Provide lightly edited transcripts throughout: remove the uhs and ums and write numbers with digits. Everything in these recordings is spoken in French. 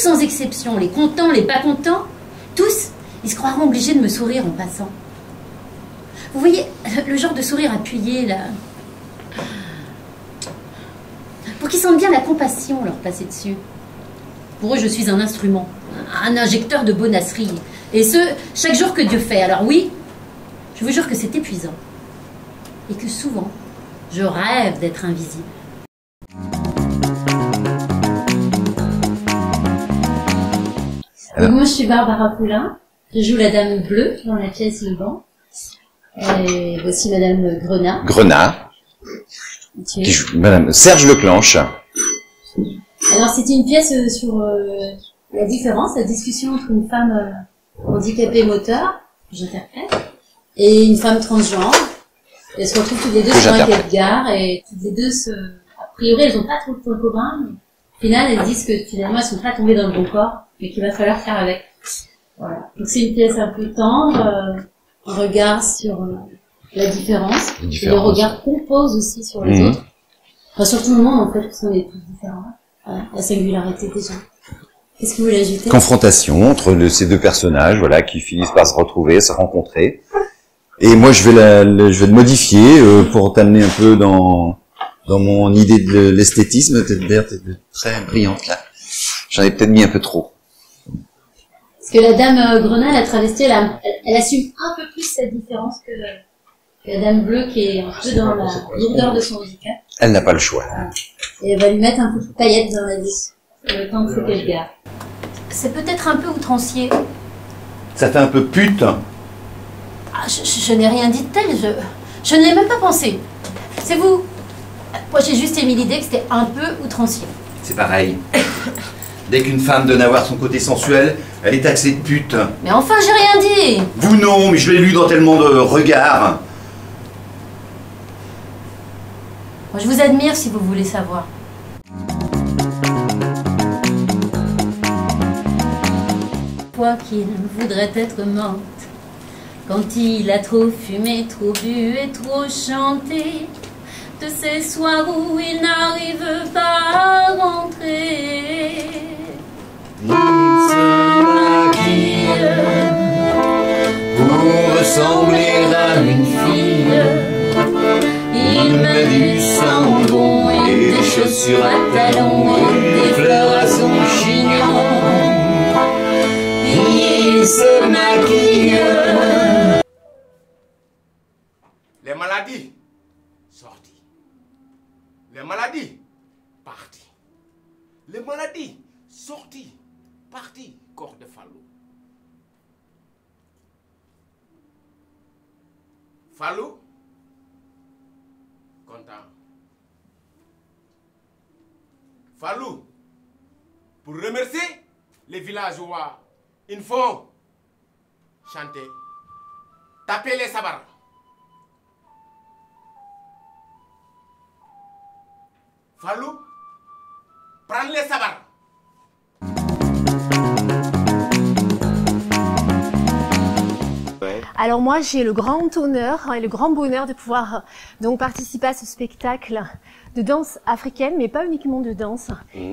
Sans exception, les contents, les pas contents, tous, ils se croiront obligés de me sourire en passant. Vous voyez, le genre de sourire appuyé, là, pour qu'ils sentent bien la compassion leur passer dessus. Pour eux, je suis un instrument, un injecteur de bonasserie, et ce, chaque jour que Dieu fait. Alors oui, je vous jure que c'est épuisant, et que souvent, je rêve d'être invisible. Donc moi je suis Barbara Poulain, je joue la Dame Bleue dans la pièce Le Banc. Et voici Madame Grenat. Grenat, qui joue Madame Serge Leclanche. Alors c'est une pièce sur la différence, la discussion entre une femme handicapée moteur, que j'interprète, et une femme transgenre. Elles se retrouvent toutes les deux sur un quai de gare et toutes les deux a priori elles n'ont pas trop de points communs, mais au final elles disent que finalement elles sont pas tombées dans le bon corps. Et qu'il va falloir faire avec. Voilà. Donc c'est une pièce un peu tendre, un regard sur la différence. Et le regard qu'on pose aussi sur les autres. Enfin sur tout le monde en fait, parce qu'on est tous différents. Voilà, la singularité des gens. Qu'est-ce que vous voulez ajouter? Confrontation entre ces deux personnages, voilà, qui finissent par se retrouver, se rencontrer. Et moi je vais le modifier pour t'amener un peu dans mon idée de l'esthétisme. D'ailleurs t'es très brillante là. J'en ai peut-être mis un peu trop. Parce que la Dame Grenat, la travestie, elle assume un peu plus cette différence que la Dame Bleue qui est un peu dans la lourdeur de son handicap. Elle n'a pas le choix. Voilà. Et elle va lui mettre un peu de paillettes dans la vie, le temps que qu'elle garde. C'est peut-être un peu outrancier. Ça fait un peu pute. Ah, je n'ai rien dit de tel, je ne l'ai même pas pensé. C'est vous. Moi j'ai juste émis l'idée que c'était un peu outrancier. C'est pareil. Dès qu'une femme donne à voir son côté sensuel, elle est taxée de pute. Mais enfin, j'ai rien dit. Vous non, mais je l'ai lu dans tellement de regards. Moi, je vous admire si vous voulez savoir. Toi qu'il voudrait être morte, quand il a trop fumé, trop bu et trop chanté, de ces soirs où il n'arrive pas à rentrer. Il se maquille pour ressembler à une fille. Il met du sambon et des chaussures à talons et des fleurs à son chignon. Il se maquille. Les maladies sorties. Les maladies parties. Les maladies sorties. Parti, corps de Fallou. Fallou, content. Fallou, pour remercier les villageois, il faut chanter, taper les sabbats. Fallou, prendre les sabbats. Alors moi j'ai le grand honneur et le grand bonheur de pouvoir donc participer à ce spectacle de danse africaine, mais pas uniquement de danse,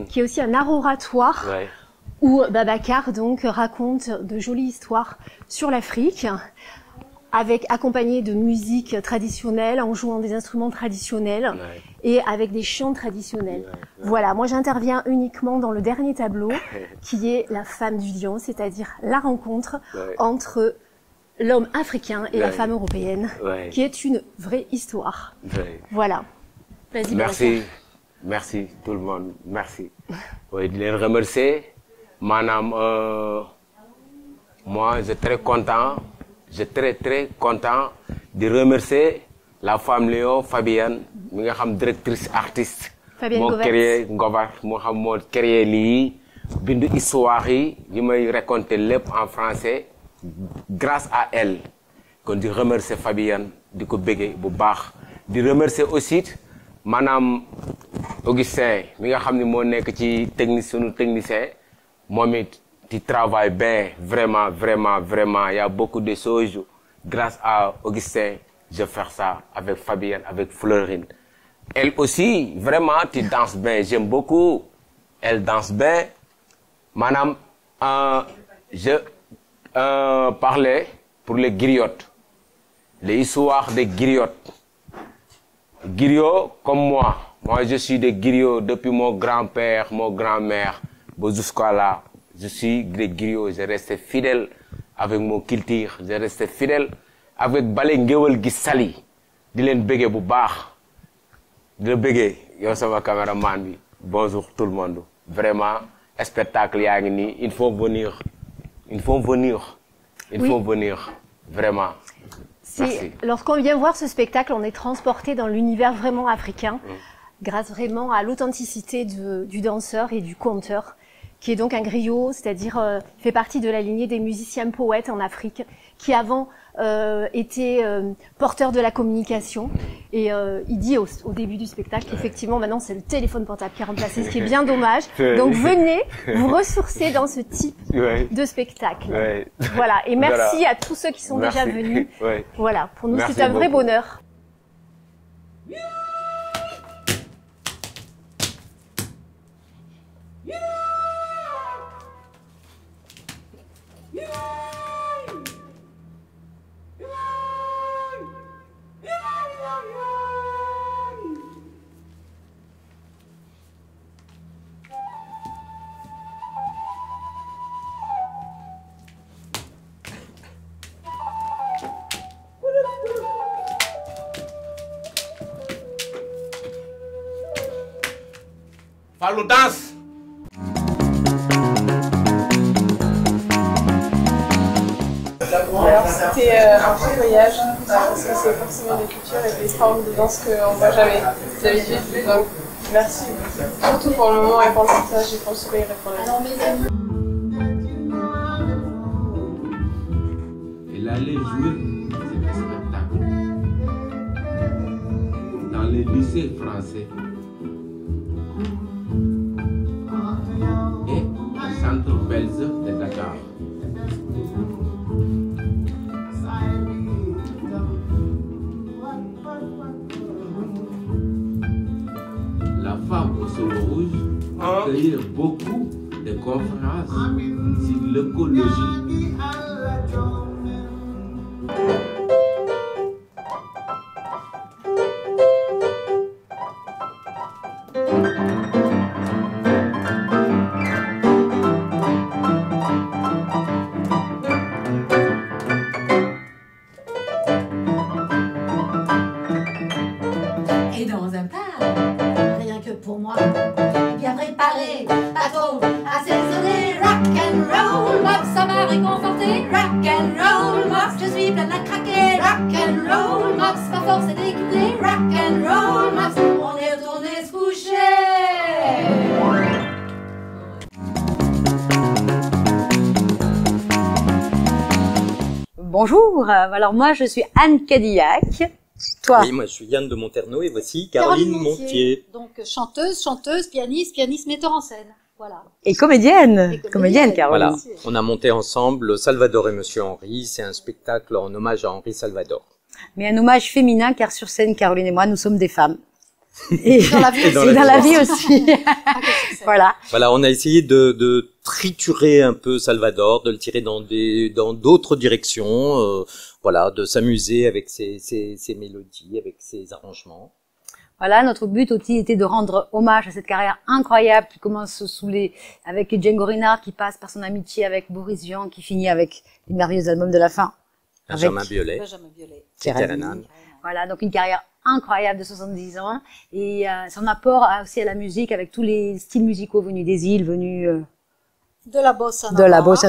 qui est aussi un art oratoire où Babacar donc raconte de jolies histoires sur l'Afrique, avec accompagné de musique traditionnelle, en jouant des instruments traditionnels et avec des chants traditionnels. Voilà, moi j'interviens uniquement dans le dernier tableau qui est la femme du lion, c'est-à-dire la rencontre entre l'homme africain et la femme européenne, qui est une vraie histoire. Voilà. Vas-y, merci. Merci tout le monde. Merci. Oui, de les remercier. Madame, moi, je suis très content. Je suis très content de remercier la femme Léon Fabienne, directrice artiste. Fabienne Govart. Moi, créé lii, bindu histoire yi, may raconter lépp en français. Grâce à elle, qu'on dit remercier Fabienne, di ko bégué bu baax. Di remercier aussi Madame Augustin, mi nga xamni mo nek ci technicien, momit tu travailles bien, vraiment, vraiment, vraiment. Il y a beaucoup de choses. Grâce à Augustin, je vais faire ça avec Fabienne, avec Florine. Elle aussi, vraiment, tu danses bien. J'aime beaucoup. Elle danse bien. Madame, je parlais pour les griottes. Les histoires des griottes. Griots comme moi. Moi, je suis des griots depuis mon grand-père, mon grand-mère, jusqu'à là. Je suis des griots. Je reste fidèle avec mon culture. Je reste fidèle avec Balé Ngewel gi Sali. Di len bégué bu baax. Di la bégué yow sama caméraman bi. Bonjour tout le monde. Vraiment, spectacle yaa ngi nii. Il faut venir. Il faut venir. Il faut venir. Vraiment. Lorsqu'on vient voir ce spectacle, on est transporté dans l'univers vraiment africain, grâce vraiment à l'authenticité du danseur et du conteur, qui est donc un griot, c'est-à-dire fait partie de la lignée des musiciens poètes en Afrique, qui avant étaient porteurs de la communication. Et il dit au début du spectacle qu'effectivement maintenant c'est le téléphone portable qui a remplacé, ce qui est bien dommage. Donc venez vous ressourcer dans ce type de spectacle. Voilà, et merci à tous ceux qui sont déjà venus. Voilà, pour nous c'est un vrai bonheur. Fallou danse. Alors c'était un petit voyage, parce que c'est forcément des cultures et des formes de danse qu'on ne voit jamais d'habitude. Donc merci, surtout pour le moment et pour le partage et pour le sourire et pour la vie. Elle allait jouer ce spectacle dans les lycées français et au centre belge de Dakar. La femme au solo rouge accueillait beaucoup de conférences sur l'écologie. Et dans un plat, rien que pour moi, bien préparé, pas trop assaisonné. Rock and roll, mop, ça m'a réconforté. Rock and roll, mop, je suis pleine à craquer. Rock and roll, mop, ma force est décuplée. Rock and roll, mop, on est retourné se coucher. Bonjour, alors moi je suis Anne Cadillac. Toi? Oui, moi je suis Yann de Monterno et voici Caroline Montier. Donc chanteuse, pianiste, metteur en scène. Voilà. Et comédienne Caroline. Voilà, on a monté ensemble Salvador et Monsieur Henri, c'est un spectacle en hommage à Henri Salvador. Mais un hommage féminin car sur scène, Caroline et moi, nous sommes des femmes. Et dans la vie, et dans la vie aussi. Voilà. Voilà, on a essayé de triturer un peu Salvador, de le tirer dans d'autres directions, voilà, de s'amuser avec ses mélodies, avec ses arrangements. Voilà, notre but aussi était de rendre hommage à cette carrière incroyable qui commence avec Django Reinhardt, qui passe par son amitié avec Boris Vian, qui finit avec les merveilleux albums de la fin. Benjamin Biolay. Terranan. Voilà, donc une carrière incroyable de 70 ans et son apport aussi à la musique avec tous les styles musicaux venus des îles, venus de la bossa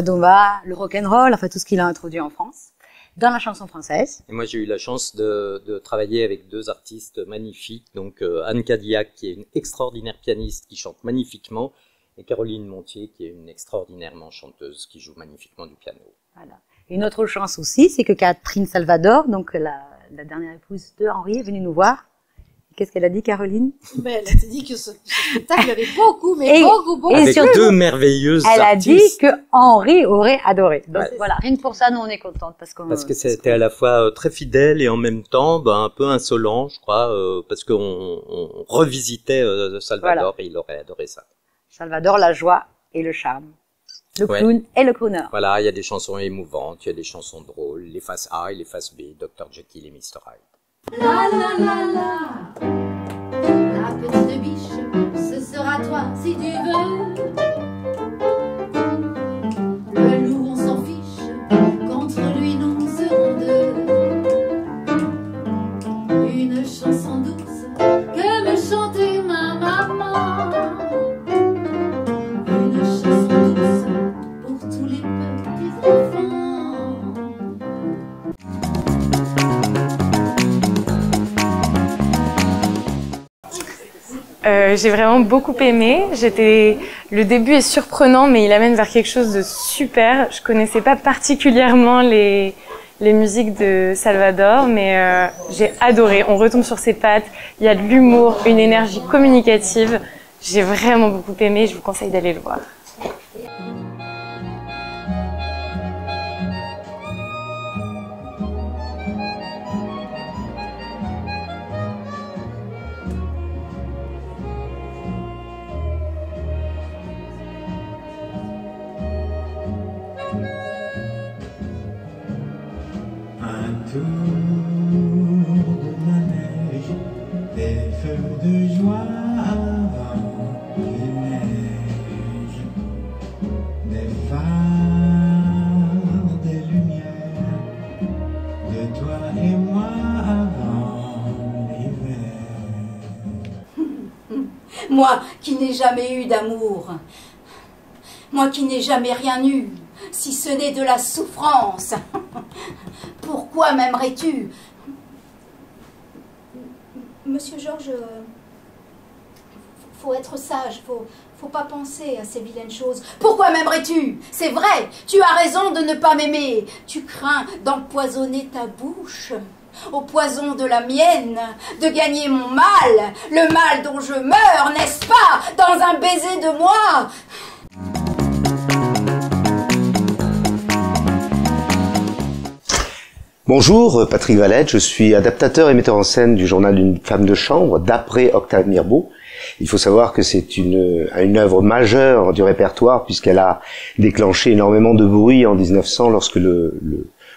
nova, le rock and roll, enfin tout ce qu'il a introduit en France, dans la chanson française. Et moi j'ai eu la chance de travailler avec deux artistes magnifiques, donc Anne Cadillac qui est une extraordinaire pianiste qui chante magnifiquement et Caroline Montier qui est une extraordinairement chanteuse qui joue magnifiquement du piano. Voilà. Et une autre chance aussi, c'est que Catherine Salvador, donc la dernière épouse de Henri, est venue nous voir Qu'est-ce qu'elle a dit, Caroline? Mais elle a dit que ce spectacle avait beaucoup, mais beaucoup. Avec deux merveilleuses elle artistes. a dit que Henri aurait adoré. Donc Ouais. voilà, rien que pour ça, nous on est contente Parce que c'était à la fois très fidèle et en même temps un peu insolent, je crois, parce qu'on revisitait Salvador et il aurait adoré ça. Salvador, la joie et le charme. Le Ouais. clown et le crooner. Voilà, il y a des chansons émouvantes, il y a des chansons drôles, les faces A et les faces B, Dr. Jekyll et Mr. Hyde. La la la la, la petite biche, ce sera toi si tu veux. Le loup on s'en fiche, contre lui nous serons deux. Une chanson douce que me chantait ma maman. Une chanson douce pour tous les petits enfants. J'ai vraiment beaucoup aimé. Le début est surprenant, mais il amène vers quelque chose de super. Je connaissais pas particulièrement les musiques de Salvador, mais j'ai adoré. On retombe sur ses pattes. Il y a de l'humour, une énergie communicative. J'ai vraiment beaucoup aimé. Je vous conseille d'aller le voir. Un tour de manège, des feux de joie avant qu'il neige, des phares, des lumières, de toi et moi avant l'hiver. Moi qui n'ai jamais eu d'amour, moi qui n'ai jamais rien eu, si ce n'est de la souffrance. Pourquoi m'aimerais-tu? Monsieur Georges, faut être sage, faut pas penser à ces vilaines choses. Pourquoi m'aimerais-tu? C'est vrai, tu as raison de ne pas m'aimer. Tu crains d'empoisonner ta bouche au poison de la mienne, de gagner mon mal, le mal dont je meurs, n'est-ce pas, dans un baiser de moi? Bonjour, Patrick Valette, je suis adaptateur et metteur en scène du journal d'une femme de chambre, d'après Octave Mirbeau. Il faut savoir que c'est une œuvre majeure du répertoire puisqu'elle a déclenché énormément de bruit en 1900 lorsque le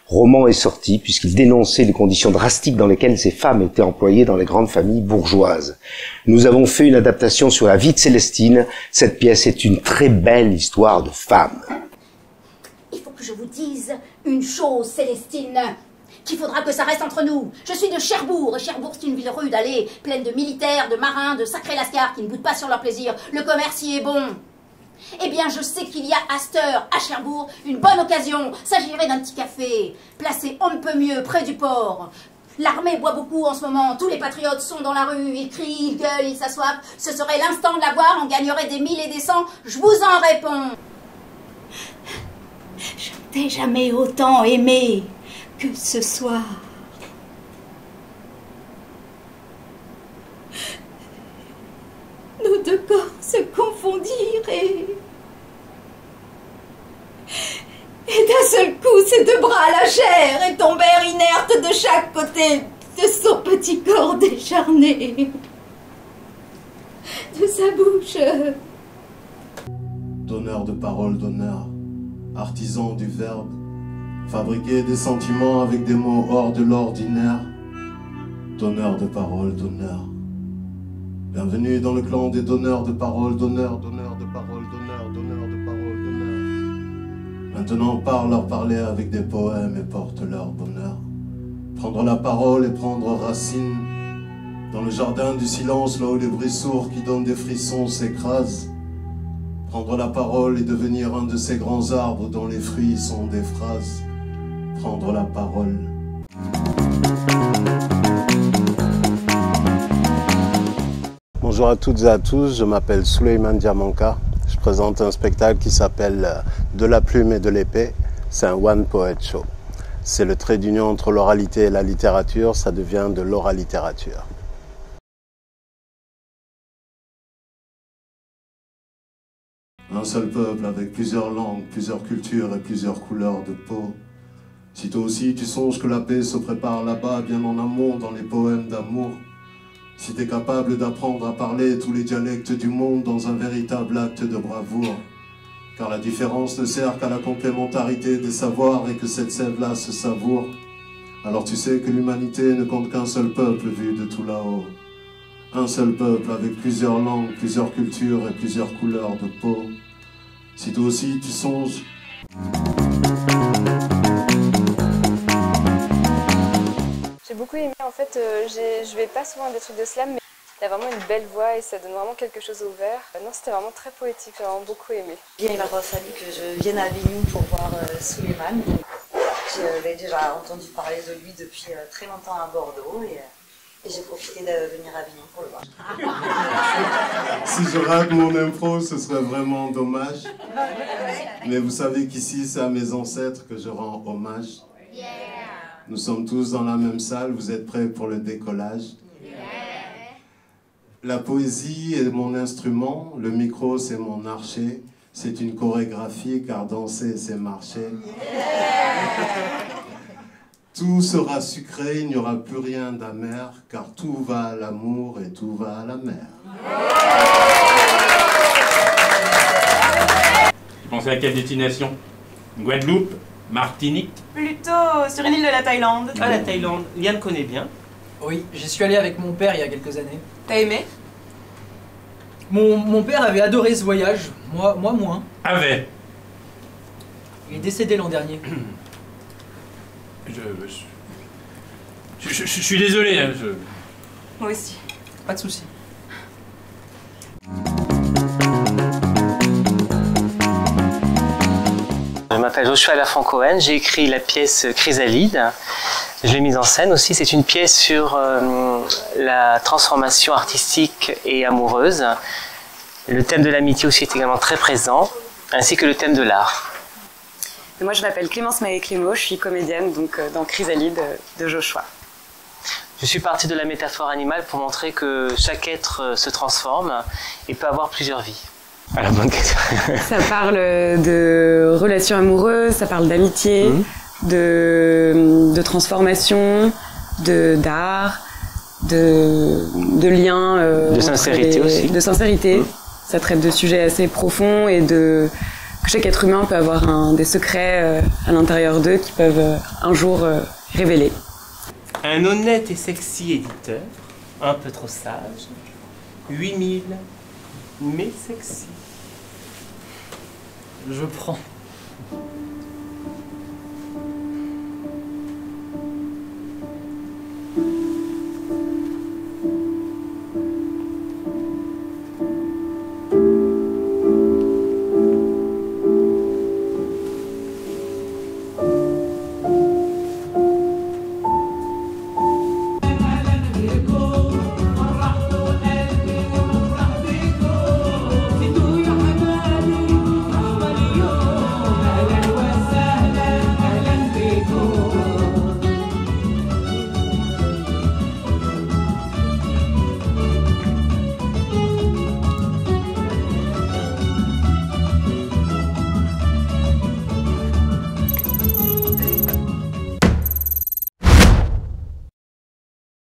roman est sorti, puisqu'il dénonçait les conditions drastiques dans lesquelles ces femmes étaient employées dans les grandes familles bourgeoises. Nous avons fait une adaptation sur la vie de Célestine. Cette pièce est une très belle histoire de femme. Il faut que je vous dise une chose, Célestine, qu'il faudra que ça reste entre nous. Je suis de Cherbourg, et Cherbourg c'est une ville rude, allez, pleine de militaires, de marins, de sacrés lascars qui ne boutent pas sur leur plaisir. Le commerce y est bon. Eh bien, je sais qu'il y a à cette heure, à Cherbourg, une bonne occasion. S'agirait d'un petit café, placé on ne peut mieux, près du port. L'armée boit beaucoup en ce moment, tous les patriotes sont dans la rue, ils crient, ils gueulent, ils s'assoient. Ce serait l'instant de la voir, on gagnerait des 1000 et des 100, je vous en réponds. Je t'ai jamais autant aimé que ce soir. Nos deux corps se confondirent et d'un seul coup, ses deux bras lâchèrent et tombèrent inertes de chaque côté de son petit corps décharné, de sa bouche. Donneur de parole, donneur, artisan du verbe, fabriquer des sentiments avec des mots hors de l'ordinaire. Donneur de parole, donneur. Bienvenue dans le clan des donneurs de parole, donneurs, donneurs de parole, donneurs, donneurs de parole, donneurs. Maintenant leur parler avec des poèmes et porte leur bonheur. Prendre la parole et prendre racine dans le jardin du silence, là où les bruits sourds qui donnent des frissons s'écrasent. Prendre la parole et devenir un de ces grands arbres dont les fruits sont des phrases. Prendre la parole. Bonjour à toutes et à tous, je m'appelle Souleymane Diamanka. Je présente un spectacle qui s'appelle De la plume et de l'épée. C'est un one poet show. C'est le trait d'union entre l'oralité et la littérature, ça devient de l'oralittérature. Un seul peuple avec plusieurs langues, plusieurs cultures et plusieurs couleurs de peau. Si toi aussi tu songes que la paix se prépare là-bas, bien en amont dans les poèmes d'amour. Si t'es capable d'apprendre à parler tous les dialectes du monde dans un véritable acte de bravoure. Car la différence ne sert qu'à la complémentarité des savoirs et que cette sève-là se savoure. Alors tu sais que l'humanité ne compte qu'un seul peuple vu de tout là-haut. Un seul peuple avec plusieurs langues, plusieurs cultures et plusieurs couleurs de peau. Si toi aussi tu songes... J'ai beaucoup aimé, en fait, je vais pas souvent à des trucs de slam, mais il a vraiment une belle voix et ça donne vraiment quelque chose au vers. Non, c'était vraiment très poétique, j'ai vraiment beaucoup aimé. Il a fallu que je vienne à Avignon pour voir Souleymane. J'avais déjà entendu parler de lui depuis très longtemps à Bordeaux et j'ai profité de venir à Avignon pour le voir. Si je rate mon impro, ce serait vraiment dommage. Mais vous savez qu'ici, c'est à mes ancêtres que je rends hommage. Nous sommes tous dans la même salle, vous êtes prêts pour le décollage? La poésie est mon instrument, le micro c'est mon archer. C'est une chorégraphie car danser c'est marcher. Tout sera sucré, il n'y aura plus rien d'amer, car tout va à l'amour et tout va à la mer. Vous pensez à quelle destination? Guadeloupe? Martinique? Plutôt sur une île de la Thaïlande. Ah, la Thaïlande, Liane connaît bien. Oui, j'y suis allé avec mon père il y a quelques années. T'as aimé? Mon père avait adoré ce voyage, moi moins. Avait. Il est décédé l'an dernier. Je suis désolé. Hein, Moi aussi. Pas de souci. Je m'appelle Joshua Lafont-Cohen, j'ai écrit la pièce Chrysalide. Je l'ai mise en scène aussi, c'est une pièce sur la transformation artistique et amoureuse. Le thème de l'amitié aussi est également très présent, ainsi que le thème de l'art. Moi je m'appelle Clémence Maé-Clémo, je suis comédienne donc, dans Chrysalide de Joshua. Je suis partie de la métaphore animale pour montrer que chaque être se transforme et peut avoir plusieurs vies. À la bonne question. Ça parle de relations amoureuses, ça parle d'amitié, de transformation, d'art, de liens. De sincérité aussi. De sincérité. Ça traite de sujets assez profonds et que chaque être humain peut avoir des secrets à l'intérieur d'eux qui peuvent un jour révéler. Un honnête et sexy éditeur, un peu trop sage, 8000, mais sexy. Je prends.